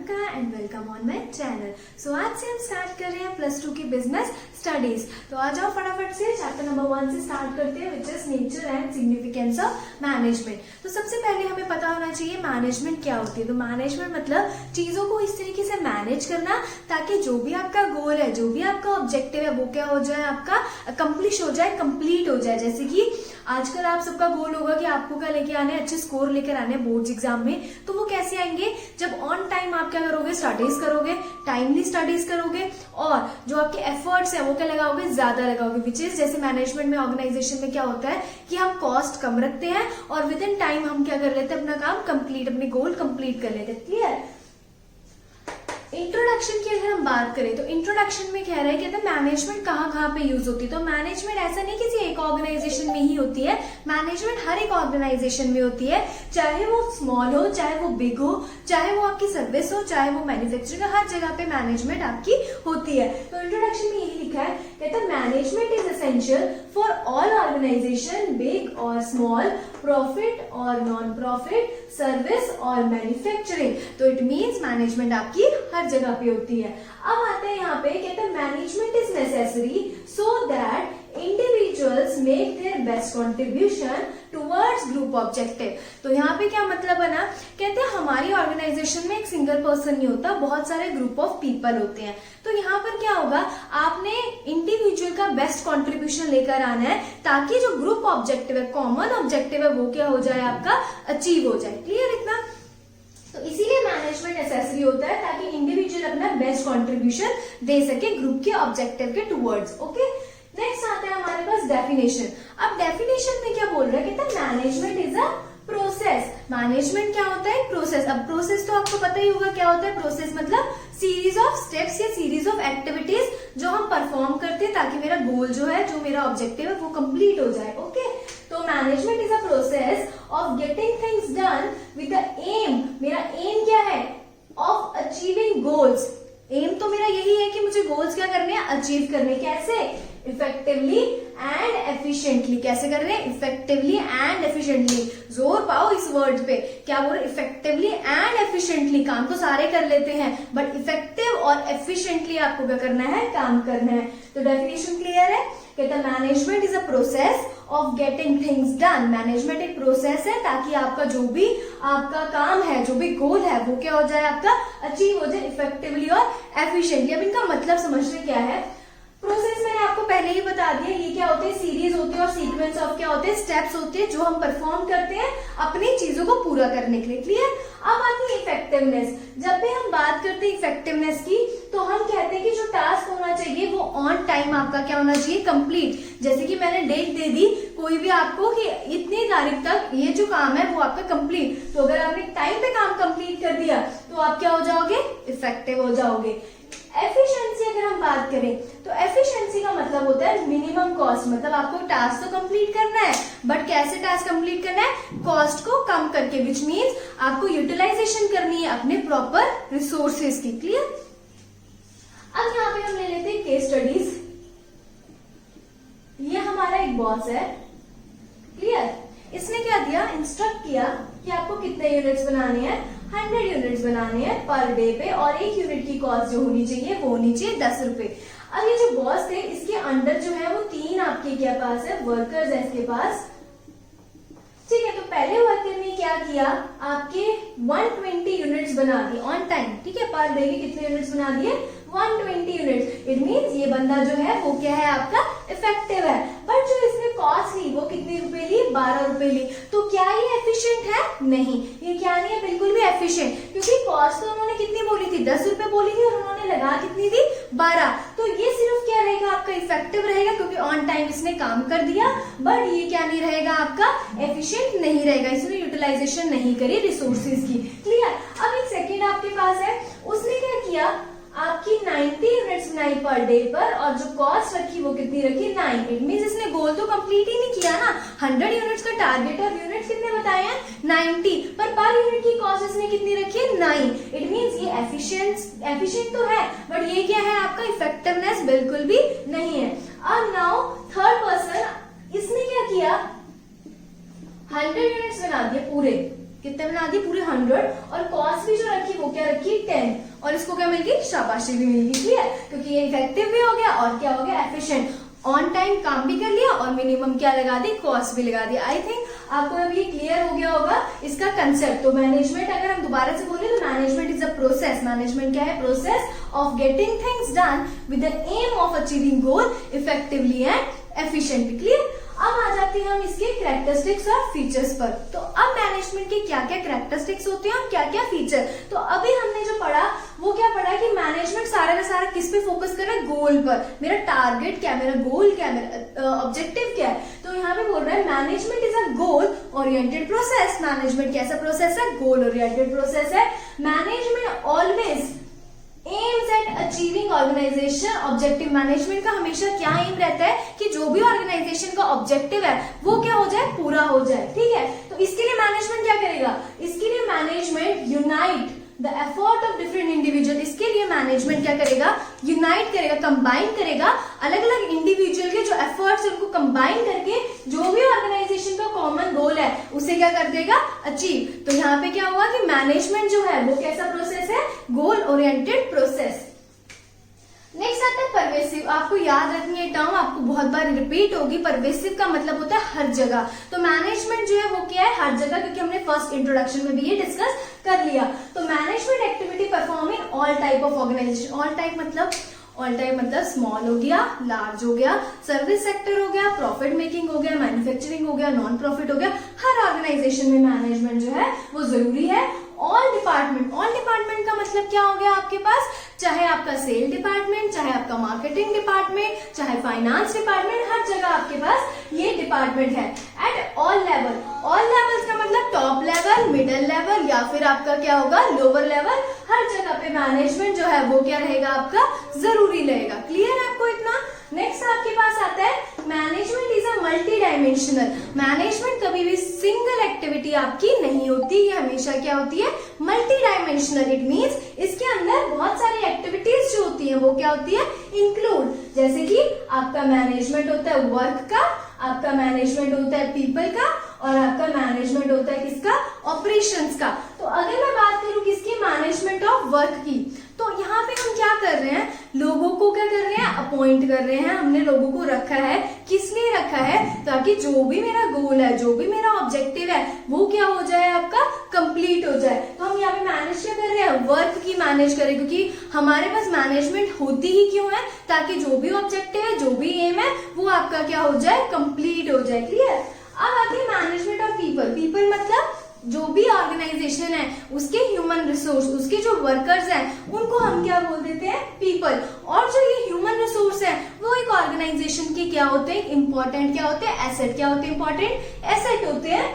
Priyanka and welcome on my channel. So आज से हम स्टार्ट कर रहे हैं +2 की बिजनेस स्टडीज। तो आ जाओ फटाफट से चैप्टर नंबर 1 से स्टार्ट करते हैं, which is nature and significance of management. तो सबसे पहले हमें पता होना चाहिए मैनेजमेंट क्या होती है। तो मैनेजमेंट मतलब चीजों को इस तरीके से मैनेज करना ताकि जो भी आपका गोल है, जो भी आपका ऑब्जेक्टिव है, वो क्या हो जाए, आपका अकम्प्लिश हो जाए, कंप्लीट हो जाए। जैसे कि आजकल आप सबका गोल होगा कि आपको क्या लेके आने, अच्छे स्कोर लेकर आने बोर्ड्स एग्जाम में। तो वो कैसे आएंगे, जब ऑन टाइम आप क्या करोगे, स्टडीज करोगे, टाइमली स्टडीज करोगे और जो आपके एफर्ट्स है वो क्या लगाओगे, ज्यादा लगाओगे। विच इज जैसे मैनेजमेंट में, ऑर्गेनाइजेशन में क्या होता है कि हम कॉस्ट कम रखते हैं और विद इन टाइम हम क्या कर लेते हैं, अपना काम कंप्लीट, अपने गोल कंप्लीट कर लेते हैं। क्लियर। इंट्रोडक्शन की अगर हम बात करें तो इंट्रोडक्शन में कह रहा है कि मैनेजमेंट कहाँ पे यूज होती है। तो मैनेजमेंट ऐसा नहीं किसी एक ऑर्गेनाइजेशन में ही होती है, मैनेजमेंट हर एक ऑर्गेनाइजेशन में होती है, चाहे वो स्मॉल हो, चाहे वो बिग हो, चाहे वो आपकी सर्विस हो, चाहे वो मैन्युफैक्चरिंग, हर जगह पे मैनेजमेंट आपकी होती है। तो इंट्रोडक्शन में यही लिखा है, कहता है management is essential for all organization, big और स्मॉल, प्रॉफिट और नॉन प्रॉफिट, सर्विस और मैन्युफैक्चरिंग। तो इट मीन्स मैनेजमेंट आपकी हर जगह पे होती है। अब आते हैं यहाँ पे, कहते हैं management is necessary so that individuals make their best contribution towards group objective. तो यहाँ पे क्या मतलब बना, कहते हैं हमारी ऑर्गेनाइजेशन में एक सिंगल पर्सन नहीं होता, बहुत सारे ग्रुप ऑफ पीपल होते हैं। तो यहाँ पर क्या होगा, आपने इंडिविजुअल का बेस्ट कंट्रीब्यूशन लेकर आना है ताकि जो ग्रुप ऑब्जेक्टिव है, कॉमन ऑब्जेक्टिव है, वो क्या हो जाए, आपका अचीव हो जाए। क्लियर इतना। तो इसीलिए मैनेजमेंट नेसेसरी होता है ताकि इंडिविजुअल अपना बेस्ट कंट्रीब्यूशन दे सके ग्रुप के ऑब्जेक्टिव के टुवर्ड्स। ओके, नेक्स्ट आता है हमारे पास डेफिनेशन। अब डेफिनेशन में क्या बोल रहा है, कहता है management is a process. Management क्या होता है, प्रोसेस। अब प्रोसेस तो आपको पता ही होगा क्या होता है। प्रोसेस मतलब सीरीज ऑफ स्टेप्स या सीरीज ऑफ एक्टिविटीज जो हम परफॉर्म करते हैं ताकि मेरा गोल जो है, जो मेरा ऑब्जेक्टिव है, वो कंप्लीट हो जाए। ओके, तो management is a process of getting things done with the aim. मेरा एम क्या है, ऑफ अचीविंग गोल्स। एम तो मेरा यही है कि मुझे गोल्स क्या करने हैं, अचीव करने। कैसे, इफेक्टिवली एंड एफिशिएंटली। कैसे कर रहे हैं, इफेक्टिवली एंड एफिशिएंटली। जोर पाओ इस वर्ड पे, क्या बोल रहे, इफेक्टिवली एंड एफिशिएंटली। काम तो सारे कर लेते हैं बट इफेक्टिव और एफिशिएंटली आपको क्या करना है, काम करना है। तो डेफिनेशन क्लियर है, कहता है management is a process of getting things done. Management एक प्रोसेस है ताकि आपका जो भी आपका काम है, जो भी गोल है, वो क्या हो जाए, आपका अचीव हो जाए इफेक्टिवली और एफिशिएंटली। अब इनका मतलब समझने क्या है, प्रोसेस मैंने आपको पहले ही बता दिया, ये क्या होते हैं, सीरीज होती है और सीक्वेंस ऑफ क्या होते हैं, स्टेप्स होते हैं जो हम परफॉर्म करते हैं अपनी चीजों को पूरा करने के लिए। क्लियर। अब आती है इफेक्टिवनेस। जब भी हम बात करते हैं इफेक्टिवनेस की तो हम कहते हैं कि जो टास्क होना चाहिए वो ऑन टाइम आपका क्या होना चाहिए, कंप्लीट। जैसे कि मैंने डेट दे दी कोई भी आपको कि इतनी तारीख तक ये जो काम है वो आपका कंप्लीट। तो अगर आपने टाइम पे काम कंप्लीट कर दिया तो आप क्या हो जाओगे, इफेक्टिव हो जाओगे। एफिशिएंसी अगर हम बात करें तो एफिशिएंसी का मतलब होता है मिनिमम कॉस्ट। मतलब आपको टास्क तो कंप्लीट करना है बट कैसे टास्क कंप्लीट करना है, कॉस्ट को कम करके। विच मीन्स आपको यूटिलाइजेशन करनी है अपने प्रॉपर रिसोर्सेज की। क्लियर। अब यहाँ पे हम ले लेते हैं केस स्टडीज। ये हमारा एक बॉस है। क्लियर। इसने क्या दिया, इंस्ट्रक्ट किया कि आपको कितने यूनिट्स बनाने हैं, 100 यूनिट्स बनाने हैं पर डे पे और एक यूनिट की कॉस्ट जो होनी चाहिए वो होनी चाहिए 10 रुपए। अब ये जो बॉस थे इसके अंडर जो है वो 3 आपके क्या पास है, वर्कर्स है इसके पास। ठीक है, तो पहले वर्कर ने क्या किया, आपके 120 यूनिट्स बना दिए ऑन टाइम। ठीक है, पर डे के कितने यूनिट्स बना दिए, 120 यूनिट्स। इट मीन्स ये बंदा जो है वो क्या है, आपका इफेक्टिव है। बट जो इसने कॉस्ट ली वो कितने रुपए ली, 12 रुपए ली। तो क्या ये एफिशिएंट है, नहीं, ये क्या नहीं है, बिल्कुल भी एफिशिएंट। क्योंकि कॉस्ट तो उन्होंने कितनी बोली थी, 10 रुपए बोली थी और उन्होंने लगा कितनी थी, 12। तो ये सिर्फ क्या रहेगा, आपका इफेक्टिव रहेगा क्योंकि ऑन टाइम इसने काम कर दिया। बट ये क्या नहीं रहेगा, आपका एफिशिएंट नहीं रहेगा, इसने यूटिलाइजेशन नहीं करी रिसोर्सेज की। क्लियर। अब एक सेकेंड आपके पास है, उसने क्या किया, आपकी 90 यूनिट्स बनाई पर डे पर और जो कॉस्ट रखी वो कितनी रखी, 9। इट मींस इसने गोल तो कंप्लीट ही नहीं किया ना, 100 यूनिट्स का टारगेट और यूनिट्स कितने बताए हैं, 90, पर यूनिट की कॉस्ट इसने कितनी रखी है, 9। इट मींस ये एफिशिएंट तो है बट ये क्या है, आपका इफेक्टिवनेस बिल्कुल भी नहीं है। अब नाउ थर्ड पर्सन, इसने क्या किया, 100 यूनिट्स बना दिए पूरे। कितने बना दी, पूरे 100, और कॉस्ट भी जो रखी वो क्या रखी, 10, और इसको क्या मिल गई, शाबाशी भी मिल गई, ठीक है, क्योंकि ये इफेक्टिव भी हो गया और क्या हो गया, एफिशिएंट, ऑन टाइम काम भी कर लिया और मिनिमम क्या लगा दी, कॉस्ट भी लगा दी। आई थिंक आपको अब ये क्लियर हो गया होगा इसका कंसेप्ट। तो मैनेजमेंट अगर हम दोबारा से बोले तो management is a process, management क्या है, process of getting things done with the aim of achieving goal effectively and efficiently. Clear. अब आ जाते हैं हम इसके कैरेक्टरिस्टिक्स और फीचर्स पर। तो अब मैनेजमेंट के क्या क्या कैरेक्टरिस्टिक्स होते हैं और क्या क्या फीचर। तो अभी हमने जो पढ़ा वो क्या पढ़ा कि मैनेजमेंट सारा का सारा किस पे फोकस कर रहा है, गोल पर, मेरा टारगेट क्या है, मेरा गोल क्या है, मेरा ऑब्जेक्टिव क्या है। तो यहाँ पे बोल रहा है management is a goal oriented process. Management कैसा प्रोसेस है, गोल ओरिएंटेड प्रोसेस है। Management always aims at achieving organization objective. Management का हमेशा क्या एम रहता है कि जो भी ऑर्गेनाइजेशन का ऑब्जेक्टिव है वो क्या हो जाए, पूरा हो जाए, ठीक है। तो इसके लिए मैनेजमेंट क्या करेगा, इसके लिए management unite the effort of different individual. इसके लिए मैनेजमेंट क्या करेगा, यूनाइट करेगा, कंबाइन करेगा अलग अलग इंडिविजुअल के जो एफर्ट्स उनको कंबाइन करके जो भी ऑर्गेनाइजेशन का कॉमन गोल है उसे क्या कर देगा, अचीव। तो यहाँ पे क्या हुआ कि मैनेजमेंट जो है वो कैसा प्रोसेस है, गोल ओरिएंटेड प्रोसेस। नेक्स्ट आता है परवेसिव। आपको याद रखनी है टर्म, आपको बहुत बार रिपीट होगी। परवेसिव का मतलब होता है हर जगह। तो मैनेजमेंट जो है वो क्या है, हर जगह, क्योंकि हमने फर्स्ट इंट्रोडक्शन में भी ये डिस्कस कर लिया। तो management activity perform in all type of organization. All type मतलब स्मॉल हो गया, लार्ज हो गया, सर्विस सेक्टर हो गया, प्रॉफिट मेकिंग हो गया, मैन्युफैक्चरिंग हो गया, नॉन प्रॉफिट हो गया। हर ऑर्गेनाइजेशन में मैनेजमेंट जो है वो जरूरी है। ऑल डिपार्टमेंट का मतलब क्या हो गया आपके पास, चाहे आपका सेल डिपार्टमेंट, चाहे आपका मार्केटिंग डिपार्टमेंट, चाहे फाइनेंस डिपार्टमेंट, हर जगह आपके पास ये डिपार्टमेंट है। एट ऑल लेवल्स का मतलब टॉप लेवल, मिडिल लेवल या फिर आपका क्या होगा, लोअर लेवल। हर जगह पे मैनेजमेंट जो है वो क्या रहेगा, आपका जरूरी रहेगा। क्लियर है आपको इतना। नेक्स्ट आपके पास आता है management is a multi dimensional. Management कभी भी सिंगल एक्टिविटी आपकी नहीं होती, ये हमेशा क्या होती है, मल्टी डायमेंशनल। इट मीन्स इसके अंदर बहुत सारी एक्टिविटीज जो होती है वो क्या होती है, इंक्लूड। जैसे कि आपका मैनेजमेंट होता है वर्क का, आपका मैनेजमेंट होता है पीपल का, और आपका मैनेजमेंट होता है किसका, ऑपरेशंस का। तो अगर मैं बात करूं किसकी, मैनेजमेंट ऑफ वर्क की, तो यहाँ पे हम क्या कर रहे हैं, लोगों को क्या कर रहे हैं, अपॉइंट कर रहे हैं। हमने लोगों को रखा है, किस लिए रखा है, ताकि जो भी मेरा गोल है, जो भी मेरा ऑब्जेक्टिव है वो क्या हो जाए, आपका कंप्लीट हो जाए। तो हम यहाँ पे मैनेज क्या कर रहे हैं, वर्क की मैनेज करें, क्योंकि हमारे पास मैनेजमेंट होती ही क्यों है, ताकि जो भी ऑब्जेक्टिव है, जो भी एम है वो आपका क्या हो जाए, कंप्लीट हो जाए। क्लियर। अब आती है मैनेजमेंट ऑफ पीपल मतलब जो भी ऑर्गेनाइजेशन है उसके ह्यूमन रिसोर्स, उसके जो वर्कर्स हैं उनको हम क्या बोल देते हैं, पीपल। और जो ये ह्यूमन रिसोर्स है वो एक ऑर्गेनाइजेशन के क्या होते हैं, इंपॉर्टेंट क्या होते हैं, एसेट क्या होते हैं, इंपॉर्टेंट एसेट होते हैं।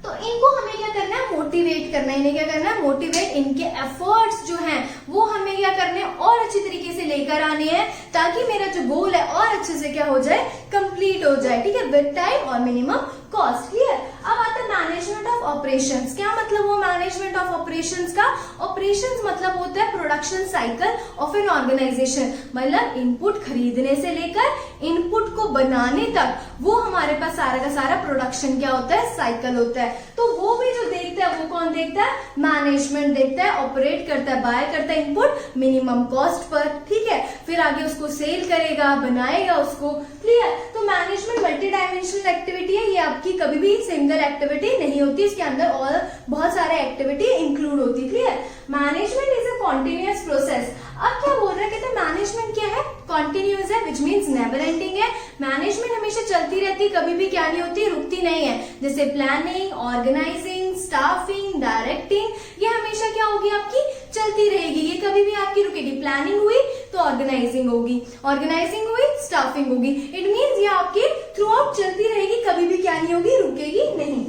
तो इनको हमें क्या करना है, मोटिवेट करना है। इन्हें क्या करना है, मोटिवेट। इनके एफर्ट्स जो हैं वो हमें क्या करने हैं, और अच्छी तरीके से लेकर आने हैं, ताकि मेरा जो गोल है और अच्छे से क्या हो जाए, कंप्लीट हो जाए, ठीक है, विद टाइम और मिनिमम कॉस्ट। क्लियर। अब आता है मैनेजमेंट ऑफ ऑपरेशंस। क्या मतलब हुआ मैनेजमेंट ऑफ ऑपरेशंस का, ऑपरेशंस मतलब होता है production cycle of an organization. मतलब इनपुट खरीदने से लेकर इनपुट को बनाने तक वो हमारे पास सारा का सारा प्रोडक्शन क्या होता है, साइकिल होता है। तो वो भी जो देखता है वो कौन देखता है, मैनेजमेंट देखता है, ऑपरेट करता है, बाय करता है इनपुट मिनिमम कॉस्ट पर, ठीक है, फिर आगे उसको सेल करेगा, बनाएगा उसको। क्लियर। तो मैनेजमेंट मल्टी डायमेंशनल एक्टिविटी है, ये आपकी कभी भी सिंगल एक्टिविटी नहीं होती, इसके अंदर और बहुत सारे एक्टिविटी इंक्लूड होती। Clear. Management is a continuous process. अब क्या बोल रहे हैं, मैनेजमेंट क्या है, कॉन्टिन्यूअस है, विच मीन्स नेवर एंडिंग है। मैनेजमेंट हमेशा चलती रहती, कभी भी क्या नहीं होती, रुकती नहीं है। जैसे प्लानिंग, ऑर्गेनाइजिंग, स्टाफिंग, डायरेक्टिंग, ये हमेशा क्या होगी, आपकी चलती रहेगी, ये कभी भी आपकी रुकेगी। प्लानिंग हुई तो ऑर्गेनाइजिंग होगी, ऑर्गेनाइजिंग हुई स्टाफिंग होगी। इट मीन्स ये आपकी थ्रू आउट चलती रहेगी, कभी भी क्या नहीं होगी, रुकेगी नहीं।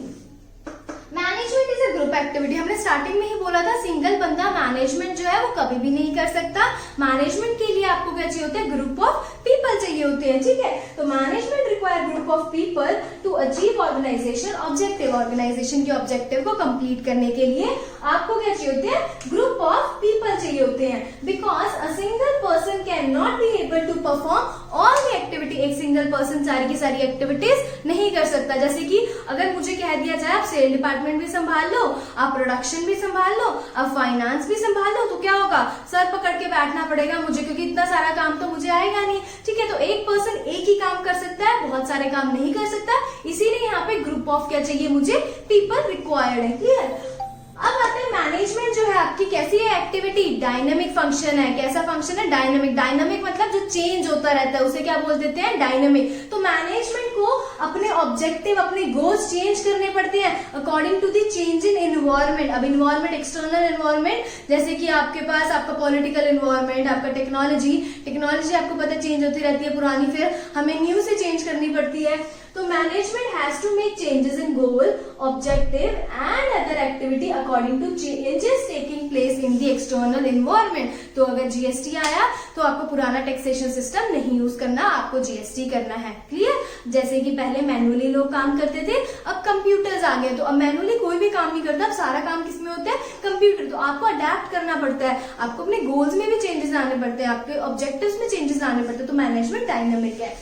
Management is a group activity. हमने स्टार्टिंग में ही बोला था, सिंगल बंदा मैनेजमेंट जो है वो कभी भी नहीं कर सकता। मैनेजमेंट के लिए आपको क्या चाहिए होता है, ग्रुप ऑफ पीपल चाहिए होते हैं, ठीक है। तो management require group of people to achieve organization objective. Organization के ऑब्जेक्टिव को कंप्लीट करने के लिए आपको क्या चाहिए होते हैं? ग्रुप ऑफ पीपल चाहिए होते हैं। Because a single person can not be able to perform all the activity. एक सिंगल पर्सन सारी की सारी एक्टिविटीज नहीं कर सकता। जैसे कि अगर मुझे कह दिया जाए आप सेल डिपार्टमेंट भी संभाल लो, आप प्रोडक्शन भी संभाल लो, आप फाइनेंस भी संभाल लो, तो क्या होगा? सर पकड़ के बैठना पड़ेगा मुझे, क्योंकि इतना सारा काम तो मुझे आएगा नहीं। ठीक है, तो एक पर्सन एक ही काम कर सकता है, बहुत सारे काम नहीं कर सकता। इसीलिए यहाँ पे ग्रुप ऑफ क्या चाहिए मुझे? पीपल रिक्वायर्ड है। क्लियर? अब आते हैं मैनेजमेंट जो है आपकी कैसी है एक्टिविटी? डायनेमिक फंक्शन है। कैसा फंक्शन है? डायनेमिक। डायनेमिक मतलब जो चेंज होता रहता है उसे क्या बोल देते हैं? डायनेमिक। तो मैनेजमेंट को अपने ऑब्जेक्टिव, अपने गोल्स चेंज करने पड़ते हैं according to the change in environment. अब एनवायरमेंट, एक्सटर्नल एनवायरमेंट, जैसे कि आपके पास आपका पॉलिटिकल एनवायरमेंट, आपका टेक्नोलॉजी आपको पता चेंज होती रहती है, पुरानी फिर हमें न्यू से चेंज करनी पड़ती है। तो management has to make changes in goal, objective and other activity according to changes taking place in the external environment. तो अगर जीएसटी आया तो आपको पुराना टैक्सेशन सिस्टम नहीं यूज करना, आपको जीएसटी करना है। क्लियर? जैसे कि पहले मैनुअली लोग काम करते थे, अब कंप्यूटर्स आ गए, तो अब मैनुअली कोई भी काम नहीं करता, अब सारा काम किसमें होता है? कंप्यूटर। तो आपको अडेप्ट करना पड़ता है, आपको अपने गोल्स में भी चेंजेस लाने पड़ते हैं, आपके ऑब्जेक्टिव्स में चेंजेस लाने पड़ते हैं। तो मैनेजमेंट डायनामिक है।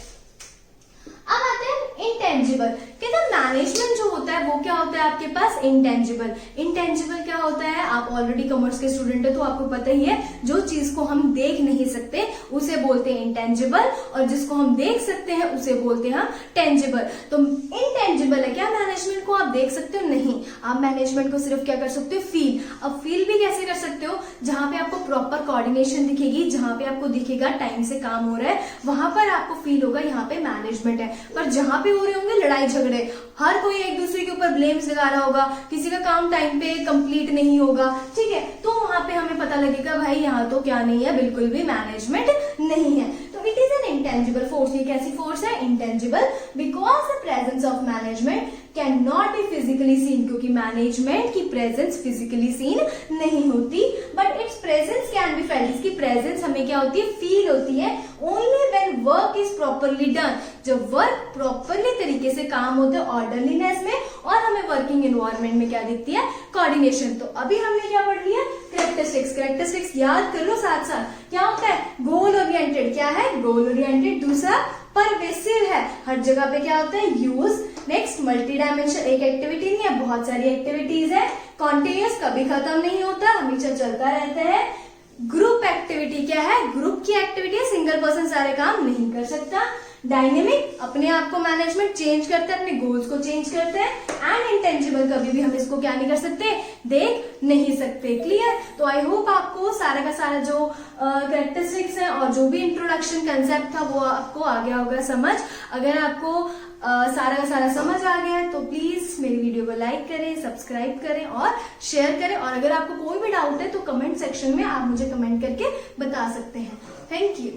अब आते हैं इंटेंजिबल। कहते हैं मैनेजमेंट जो होता है वो क्या होता है आपके पास? इंटेंजिबल। इंटेंजिबल क्या होता है? आप ऑलरेडी कॉमर्स के स्टूडेंट है तो आपको पता ही है, जो चीज को हम देख नहीं सकते उसे बोलते हैं इंटेंजिबल, और जिसको हम देख सकते हैं उसे बोलते हैं हम टेंजिबल। तो इंटेंजिबल है क्या मैनेजमेंट को आप देख सकते हो? नहीं, आप मैनेजमेंट को सिर्फ क्या कर सकते हो? फील। अब फील भी कैसे कर सकते हो? जहां पे आपको प्रॉपर कोऑर्डिनेशन दिखेगी, जहां पे आपको दिखेगा टाइम से काम हो रहा है, वहां पर आपको फील होगा यहाँ पे मैनेजमेंट है। पर जहां पे हो रहे होंगे लड़ाई झगड़े, हर कोई एक दूसरे के ऊपर ब्लेम्स लगा रहा होगा, किसी का काम टाइम पे कंप्लीट नहीं होगा, ठीक है, तो वहां पे हमें पता लगेगा भाई यहाँ तो क्या नहीं है, बिल्कुल भी मैनेजमेंट नहीं है। तो it is an intangible force. ये कैसी फोर्स है? Intangible. Because the presence of management can not be physically seen, क्योंकि मैनेजमेंट की प्रेजेंस फिजिकली सीन नहीं होती, but its presence can be felt. इसकी प्रेजेंस हमें क्या होती है? फील होती है। Only when work is properly done, जब वर्क प्रॉपरली तरीके से काम होता है ऑर्डरलीनेस में, और हमें वर्किंग एनवायरनमेंट में क्या दिखती है? कोऑर्डिनेशन। तो अभी हमने क्या पढ़ लिया? कैरेक्टरिस्टिक्स। कैरेक्टरिस्टिक्स याद कर लो साथ साथ। क्या होता है? Goal oriented. क्या है? Goal oriented. दूसरा परवेसिव है, हर जगह पे क्या होता है? यूज। नेक्स्ट मल्टी डायमेंशन, एक एक्टिविटी नहीं है, बहुत सारी एक्टिविटीज है। कॉन्टिन्यूस, कभी खत्म नहीं होता, हमेशा चलता रहता है। ग्रुप एक्टिविटी क्या है? ग्रुप की एक्टिविटी है, सिंगल पर्सन सारे काम नहीं कर सकता। डायनेमिक, अपने आप को मैनेजमेंट चेंज करता है, अपने गोल्स को चेंज करता है। एंड इंटेंजिबल, कभी भी हम इसको क्या नहीं कर सकते? देख नहीं सकते। क्लियर? तो आई होप आपको सारा का सारा जो कैरेक्टरिस्टिक्स है और जो भी इंट्रोडक्शन कंसेप्ट था वो आपको आ गया होगा समझ। अगर आपको सारा का सारा समझ आ गया है तो प्लीज मेरी वीडियो को लाइक करें, सब्सक्राइब करें और शेयर करें। और अगर आपको कोई भी डाउट है तो कमेंट सेक्शन में आप मुझे कमेंट करके बता सकते हैं। Thank you.